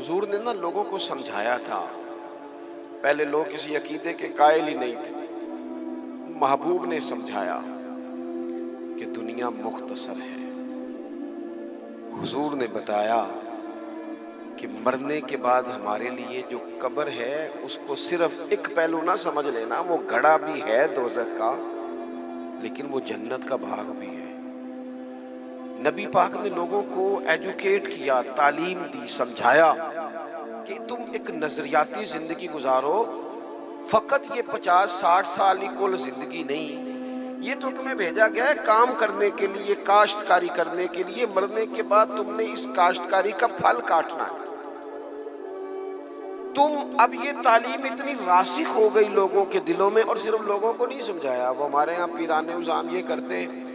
حضور نے نا لوگوں کو سمجھایا تھا. پہلے لوگ کسی عقیدے کے قائل ہی نہیں تھے. محبوب نے سمجھایا کہ دنیا مختصر ہے. حضور نے بتایا کہ مرنے کے بعد ہمارے لیے جو قبر ہے اس کو صرف ایک پہلو نہ سمجھ لینا، وہ گڑھا بھی ہے دوزخ کا لیکن وہ جنت کا باغ بھی ہے. نبی پاک نے لوگوں کو ایجوکیٹ کیا، تعلیم دی، سمجھایا کہ تم ایک نظریاتی زندگی گزارو. فقط یہ 50-60 سال ہی کل زندگی نہیں، یہ تو تمہیں بھیجا گیا ہے کام کرنے کے لیے، کاشتکاری کرنے کے لیے. مرنے کے بعد تم نے اس کاشتکاری کا پھل کاٹنا ہے. تم اب یہ تعلیم اتنی راسخ ہو گئی لوگوں کے دلوں میں، اور صرف لوگوں کو نہیں سمجھایا. وہ ہمارے ہاں پیران نظام یہ کرتے ہیں،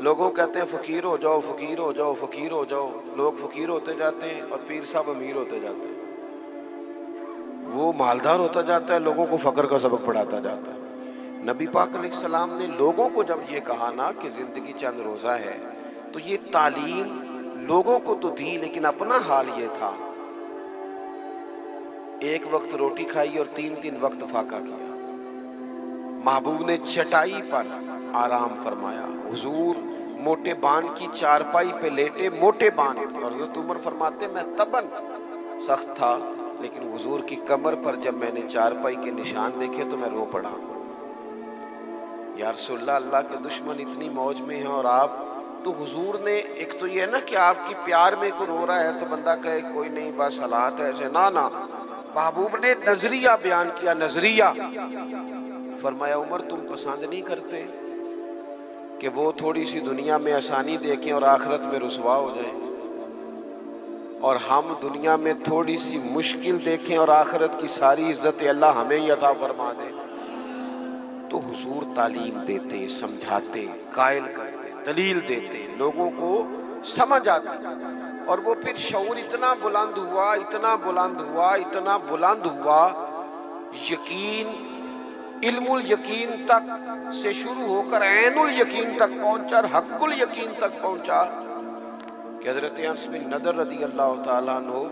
لوگوں کہتے ہیں فقیر ہو جاؤ، فقیر ہو جاؤ، فقیر ہو جاؤ. لوگ فقیر ہوتے جاتے ہیں اور پیر صاحب امیر ہوتے جاتے ہیں. وہ مالدار ہوتا جاتا ہے، لوگوں کو فقر کا سبق پڑھاتا جاتا ہے. نبی پاک علیہ السلام نے لوگوں کو جب یہ کہا نا کہ زندگی چند روزہ ہے، تو یہ تعلیم لوگوں کو تو دی، لیکن اپنا حال یہ تھا ایک وقت روٹی کھائی اور 3 وقت فاقہ کیا. محبوب نے چٹائی پر آرام فرمایا. حضور موٹے بان کی چارپائی پہ لیٹے، موٹے بان. اور حضرت عمر فرماتے میں تبن سخت تھا، لیکن حضور کی کمر پر جب میں نے چارپائی کے نشان دیکھے تو میں رو پڑا. یا رسول اللہ، اللہ کے دشمن اتنی موج میں ہیں اور آپ تو. حضور نے ایک تو یہ ہے نا کہ آپ کی پیار میں کوئی رو رہا ہے تو بندہ کہے کوئی نہیں بس حالات ایسے، نہ. محبوب نے نظریہ بیان کیا، نظریہ. فرمایا عمر تم پسند نہیں کرتے کہ وہ تھوڑی سی دنیا میں آسانی دیکھیں اور آخرت میں رسوا ہو جائیں، اور ہم دنیا میں تھوڑی سی مشکل دیکھیں اور آخرت کی ساری عزت اللہ ہمیں ہی عطا فرما دے. تو حضور تعلیم دیتے، سمجھاتے، قائل کرتے، دلیل دیتے، لوگوں کو سمجھ آتی. اور وہ پھر شعور اتنا بلند ہوا، اتنا بلند ہوا، اتنا بلند ہوا، یقین علم الیقین تک سے شروع ہو کر عین الیقین تک پہنچا اور حق الیقین تک پہنچا کہ حضرت انس بن نضر رضی اللہ تعالیٰ عنہ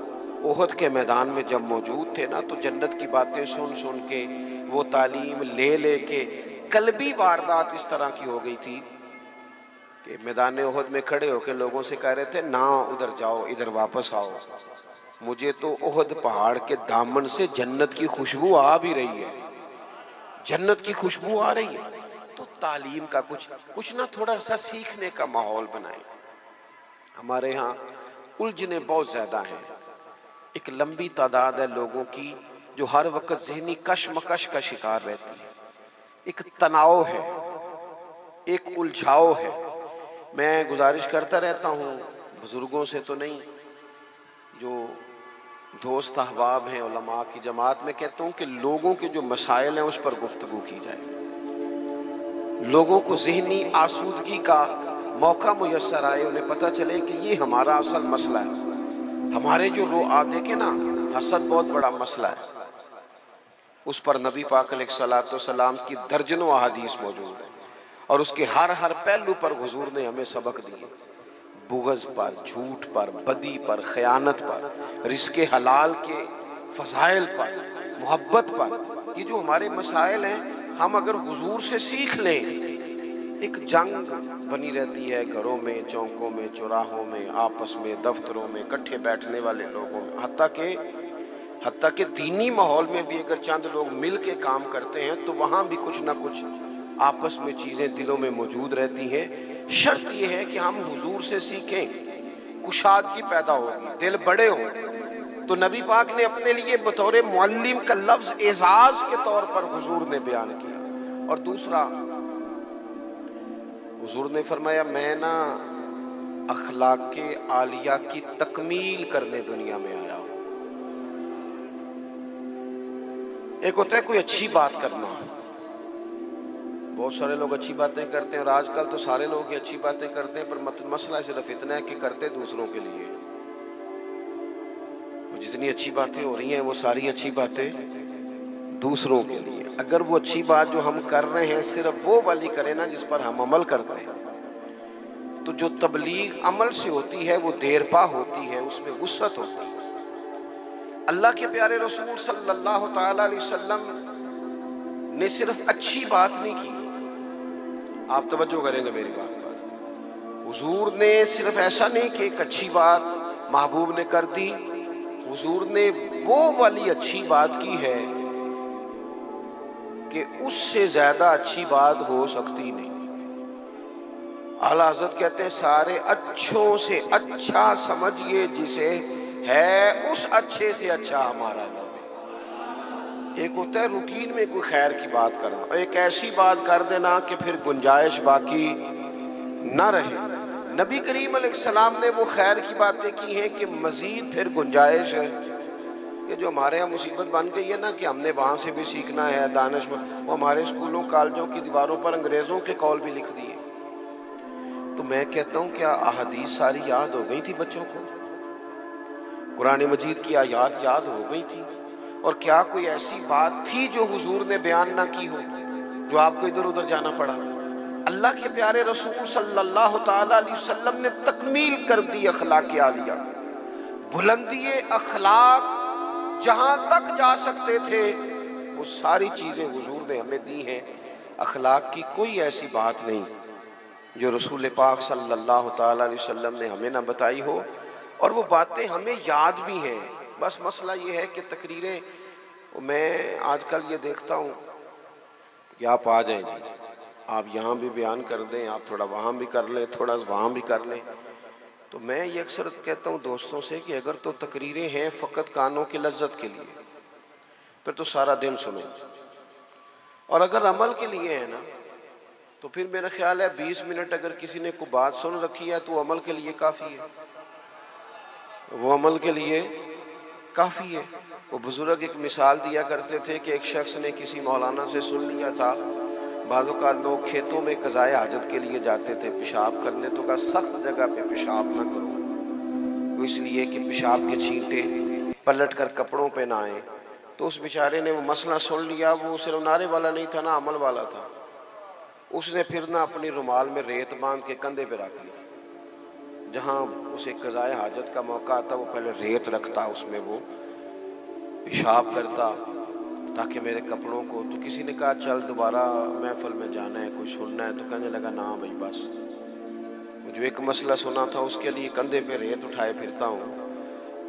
احد کے میدان میں جب موجود تھے نا، تو جنت کی باتیں سن سن کے، وہ تعلیم لے لے کے قلبی واردات اس طرح کی ہو گئی تھی کہ میدان احد میں کھڑے ہو کے لوگوں سے کہہ رہے تھے نہ ادھر جاؤ، ادھر واپس آؤ. مجھے تو احد پہاڑ کے دامن سے جنت کی خوشبو آ بھی رہی ہے، جنت کی خوشبو آ رہی ہے. تو تعلیم کا کچھ نہ تھوڑا سا سیکھنے کا ماحول بنائیں. ہمارے ہاں الجھنیں بہت زیادہ ہیں. ایک لمبی تعداد ہے لوگوں کی جو ہر وقت ذہنی کشمکش کا شکار رہتی ہے. ایک تناؤ ہے، ایک الجھاؤ ہے. میں گزارش کرتا رہتا ہوں بزرگوں سے تو نہیں، جو دوست احباب ہیں علماء کی جماعت میں، کہتا ہوں کہ لوگوں کے جو مسائل ہیں اس پر گفتگو کی جائے. لوگوں کو ذہنی آسودگی کا موقع میسر آئے، انہیں پتہ چلے کہ یہ ہمارا اصل مسئلہ ہے. ہمارے جو آپ دیکھیں نا، حسد بہت بڑا مسئلہ ہے. اس پر نبی پاک علیہ السلام کی درجنوں احادیث موجود ہیں، اور اس کے ہر پہلو پر حضور نے ہمیں سبق دیے. بغض پر، جھوٹ پر، بدی پر، خیانت پر، رزق حلال کے فضائل پر، محبت پر. یہ جو ہمارے مسائل ہیں، ہم اگر حضور سے سیکھ لیں. ایک جنگ بنی رہتی ہے گھروں میں، چوکوں میں، چوراہوں میں، آپس میں، دفتروں میں، کٹھے بیٹھنے والے لوگوں میں. حتیٰ کہ دینی ماحول میں بھی اگر چند لوگ مل کے کام کرتے ہیں تو وہاں بھی کچھ نہ کچھ آپس میں چیزیں دلوں میں موجود رہتی ہیں. شرط یہ ہے کہ ہم حضور سے سیکھیں، کشادگی پیدا ہوگی، دل بڑے ہوں. تو نبی پاک نے اپنے لیے بطور معلم کا لفظ اعزاز کے طور پر حضور نے بیان کیا. اور دوسرا، حضور نے فرمایا میں نا اخلاق عالیہ کی تکمیل کرنے دنیا میں آیا ہوں. ایک ہوتا ہے کوئی اچھی بات کرنا، بہت سارے لوگ اچھی باتیں کرتے ہیں، اور آج کل تو سارے لوگ ہی اچھی باتیں کرتے ہیں، پر مسئلہ صرف اتنا ہے کہ کرتے دوسروں کے لیے. جتنی اچھی باتیں ہو رہی ہیں وہ ساری اچھی باتیں دوسروں کے لیے. اگر وہ اچھی بات جو ہم کر رہے ہیں صرف وہ والی کریں نا جس پر ہم عمل کرتے ہیں، تو جو تبلیغ عمل سے ہوتی ہے وہ دیر پا ہوتی ہے، اس میں وسعت ہوتی ہے. اللہ کے پیارے رسول صلی اللہ تعالی علیہ وسلم نے صرف اچھی بات نہیں کی، آپ توجہ کریں گے میری بات پر، حضور نے صرف ایسا نہیں کہ ایک اچھی بات محبوب نے کر دی، حضور نے وہ والی اچھی بات کی ہے کہ اس سے زیادہ اچھی بات ہو سکتی نہیں۔ اعلیٰ حضرت کہتے ہیں سارے اچھوں سے اچھا سمجھئے جسے ہے اس اچھے سے اچھا ہمارا نبی۔ ایک ہوتا ہے روٹین میں کوئی خیر کی بات کرنا، اور ایک ایسی بات کر دینا کہ پھر گنجائش باقی نہ رہے۔ نبی کریم علیہ السلام نے وہ خیر کی باتیں کی ہیں کہ مزید پھر گنجائش ہے۔ یہ جو ہمارے یہاں مصیبت بن گئی ہے نا کہ ہم نے وہاں سے بھی سیکھنا ہے دانش میں، وہ ہمارے اسکولوں کالجوں کی دیواروں پر انگریزوں کے قول بھی لکھ دیے۔ تو میں کہتا ہوں کیا احادیث ساری یاد ہو گئی تھی بچوں کو؟ قرآن مجید کی آیات یاد ہو گئی تھی؟ اور کیا کوئی ایسی بات تھی جو حضور نے بیان نہ کی ہو، جو آپ کو ادھر ادھر جانا پڑا؟ اللہ کے پیارے رسول صلی اللہ تعالی علیہ وسلم نے تکمیل کر دی اخلاق عالیہ، بلندی اخلاق جہاں تک جا سکتے تھے وہ ساری چیزیں حضور نے ہمیں دی ہیں۔ اخلاق کی کوئی ایسی بات نہیں جو رسول پاک صلی اللہ تعالی علیہ وسلم نے ہمیں نہ بتائی ہو، اور وہ باتیں ہمیں یاد بھی ہیں۔ بس مسئلہ یہ ہے کہ تقریریں، میں آج کل یہ دیکھتا ہوں کہ آپ آ جائیں جی، آپ یہاں بھی بیان کر دیں، آپ تھوڑا وہاں بھی کر لیں، تھوڑا وہاں بھی کر لیں۔ تو میں یہ اکثر کہتا ہوں دوستوں سے کہ اگر تو تقریریں ہیں فقط کانوں کی لذت کے لیے، پھر تو سارا دن سنو، اور اگر عمل کے لیے ہے نا تو پھر میرا خیال ہے 20 منٹ اگر کسی نے کوئی بات سن رکھی ہے تو وہ عمل کے لیے کافی ہے، وہ عمل کے لیے کافی ہے۔ وہ بزرگ ایک مثال دیا کرتے تھے کہ ایک شخص نے کسی مولانا سے سن لیا تھا، بعض اوقات لوگ کھیتوں میں قضائے حاجت کے لیے جاتے تھے پیشاب کرنے، تو کہا سخت جگہ پہ پیشاب نہ کرو، وہ اس لیے کہ پیشاب کے چھینٹے پلٹ کر کپڑوں پہ نہ آئیں۔ تو اس بیچارے نے وہ مسئلہ سن لیا، وہ صرف نعرے والا نہیں تھا نا، عمل والا تھا۔ اس نے پھر نہ اپنی رومال میں ریت باندھ کے کندھے پہ رکھ لی، جہاں اسے قضائے حاجت کا موقع آتا وہ پہلے ریت رکھتا، اس میں وہ پیشاب کرتا تاکہ میرے کپڑوں کو۔ تو کسی نے کہا چل دوبارہ محفل میں جانا ہے، کچھ سننا ہے، تو کہنے لگا نا بھائی بس، وہ جو ایک مسئلہ سنا تھا اس کے لیے کندھے پہ ریت اٹھائے پھرتا ہوں۔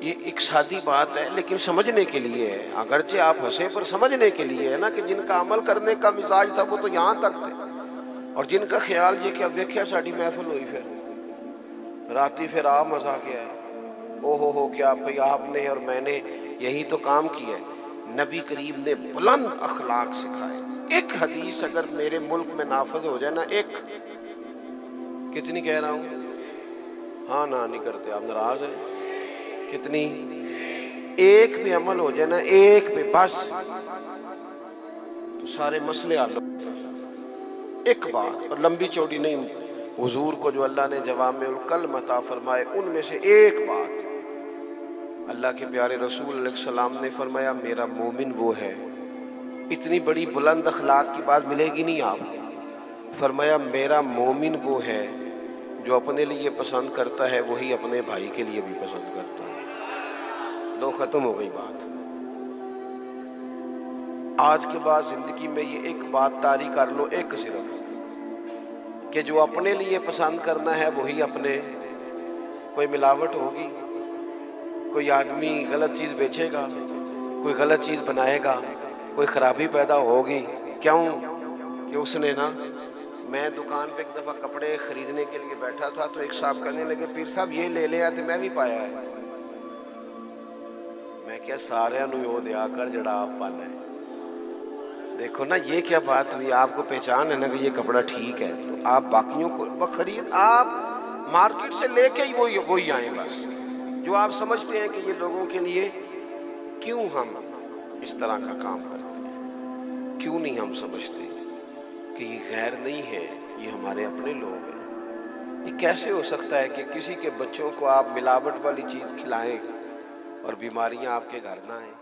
یہ ایک سادی بات ہے لیکن سمجھنے کے لیے ہے، اگرچہ آپ ہنسے پر سمجھنے کے لیے ہے نا، کہ جن کا عمل کرنے کا مزاج تھا وہ تو یہاں تک تھے، اور جن کا خیال یہ کہ اب ویکھیا ساڑی محفل ہوئی، پھر راتی پھر آپ مزہ گیا ہے، او ہو کیا بھئی آپ نے اور میں نے یہی تو کام کیا ہے۔ نبی کریم نے بلند اخلاق سکھائے۔ ایک حدیث اگر میرے ملک میں نافذ ہو جائے نا، ایک، کتنی کہہ رہا ہوں؟ ہاں نہ نہیں کرتے، آپ ناراض ہیں؟ کتنی؟ ایک پہ عمل ہو جائے نا، ایک پہ بس، تو سارے مسئلے حل ہو۔ ایک بات، اور لمبی چوڑی نہیں، حضور کو جو اللہ نے جوامع الکلم عطا فرمائے ان میں سے ایک بات، اللہ کے پیارے رسول علیہ السلام نے فرمایا میرا مومن وہ ہے۔ اتنی بڑی بلند اخلاق کی بات ملے گی نہیں آپ کو۔ فرمایا میرا مومن وہ ہے جو اپنے لیے پسند کرتا ہے وہی اپنے بھائی کے لیے بھی پسند کرتا ہے۔ لو ختم ہو گئی بات۔ آج کے بعد زندگی میں یہ ایک بات طاری کر لو، ایک صرف، کہ جو اپنے لیے پسند کرنا ہے وہی اپنے، کوئی ملاوٹ ہوگی، کوئی آدمی غلط چیز بیچے گا، کوئی غلط چیز بنائے گا، کوئی خرابی پیدا ہوگی، کیوں کہ اس نے نا، میں دکان پہ ایک دفعہ کپڑے خریدنے کے لیے بیٹھا تھا تو ایک صاحب کہنے لگے پیر صاحب یہ لے لے آتے، میں بھی پایا ہے۔ میں کیا سارے نو یو دیا کر جڑا آپ پانا ہے۔ دیکھو نا یہ کیا بات ہوئی، آپ کو پہچان ہے نا کہ یہ کپڑا ٹھیک ہے، تو آپ باقیوں کو خرید، آپ مارکیٹ سے لے کے ہی وہی آئیں بس، جو آپ سمجھتے ہیں کہ یہ لوگوں کے لیے۔ کیوں ہم اس طرح کا کام کرتے ہیں؟ کیوں نہیں ہم سمجھتے کہ یہ غیر نہیں ہے، یہ ہمارے اپنے لوگ ہیں؟ یہ کیسے ہو سکتا ہے کہ کسی کے بچوں کو آپ ملاوٹ والی چیز کھلائیں اور بیماریاں آپ کے گھر نہ آئیں؟